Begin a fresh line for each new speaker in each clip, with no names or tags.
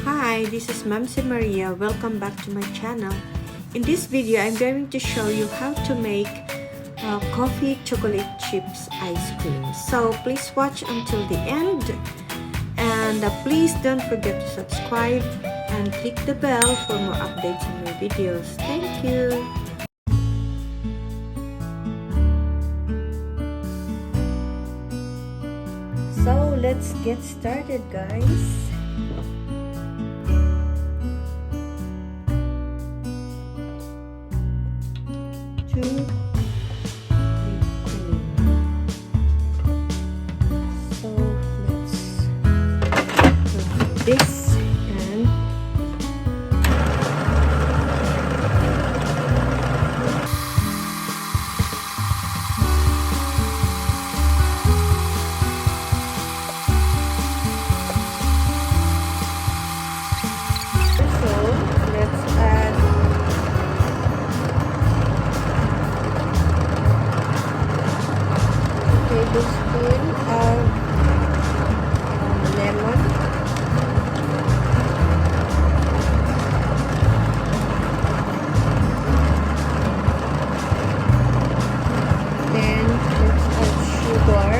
Hi, this is Mamsy Maria. Welcome back to my channel. In this video, I'm going to show you how to make coffee chocolate chips ice cream. So please watch until the end, and please don't forget to subscribe and click the bell for more updates on my videos. Thank you. So let's get started, guys. So let's do this and tablespoon of lemon, then let's add sugar,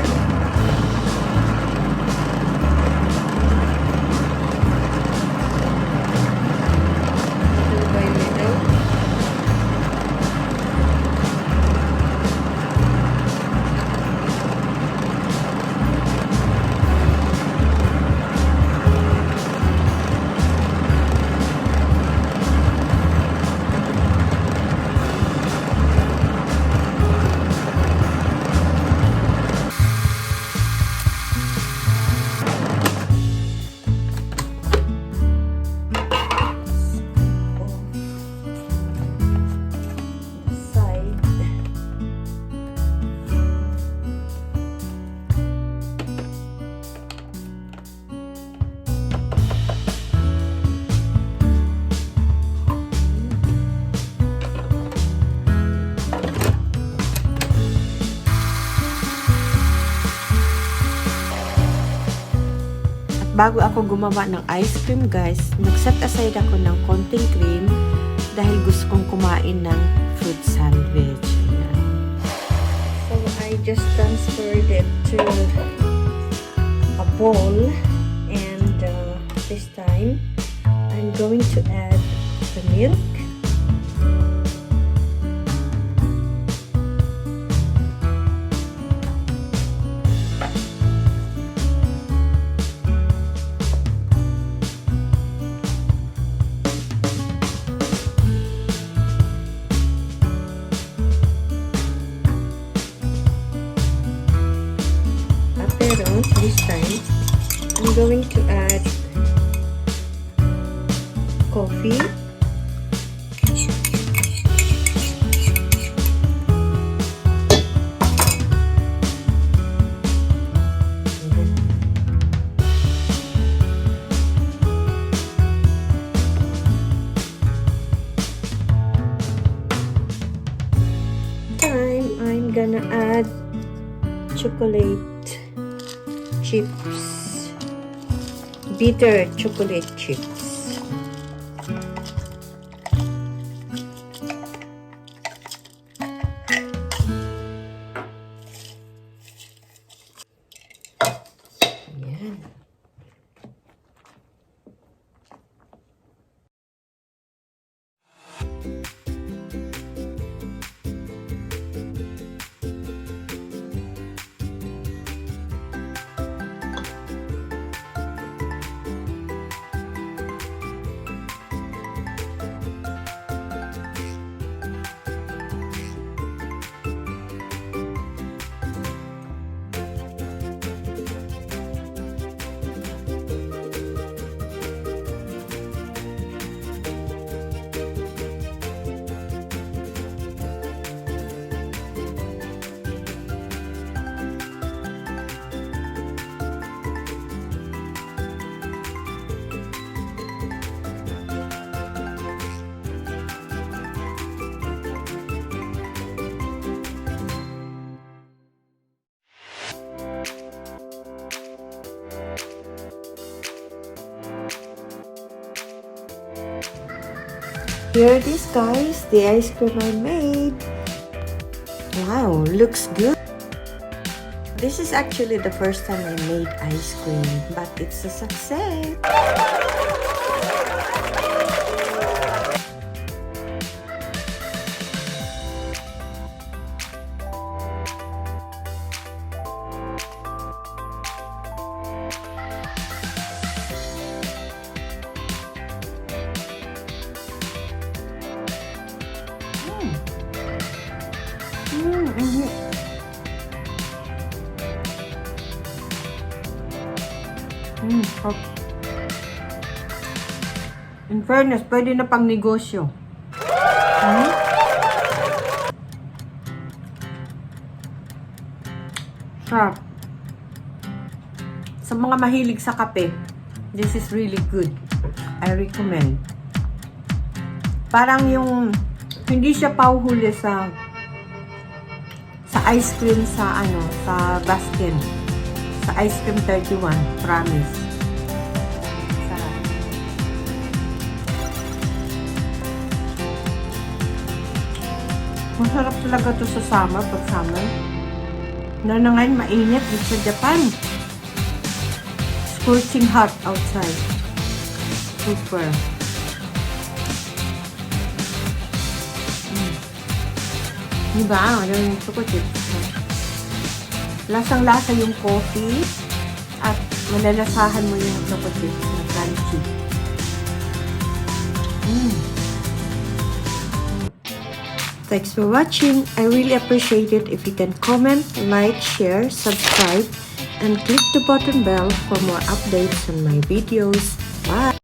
little by little. Bago ako gumawa ng ice cream, guys, nag-set aside ako ng konting cream dahil gusto kong kumain ng fruit sandwich. Ayan. So, I just transferred it to a bowl, and this time, I'm going to add the milk. Pero this time, I'm going to add coffee, I'm gonna add chocolate chips, bitter chocolate chips. Ayan. here it is, guys. The ice cream I made. Wow, looks good. This is actually the first time I made ice cream, but it's a success. In fairness, pwede na pang negosyo. Sarap. Sa mga mahilig sa kape, this is really good. I recommend. Parang yung hindi siya pauhuli sa ice cream sa sa Baskin. Sa ice cream 31, promise. Sarap. Masarap talaga to sa summer, pag summer. Na ngayon mainit dito sa Japan. Scorching hot outside. Super. Diba? Yung choco chips. Lasang-lasa yung coffee at malalasahan mo yung choco chips na crunchy. Thanks for watching. I really appreciate it if you can comment, like, share, subscribe, and click the button bell for more updates on my videos. Bye!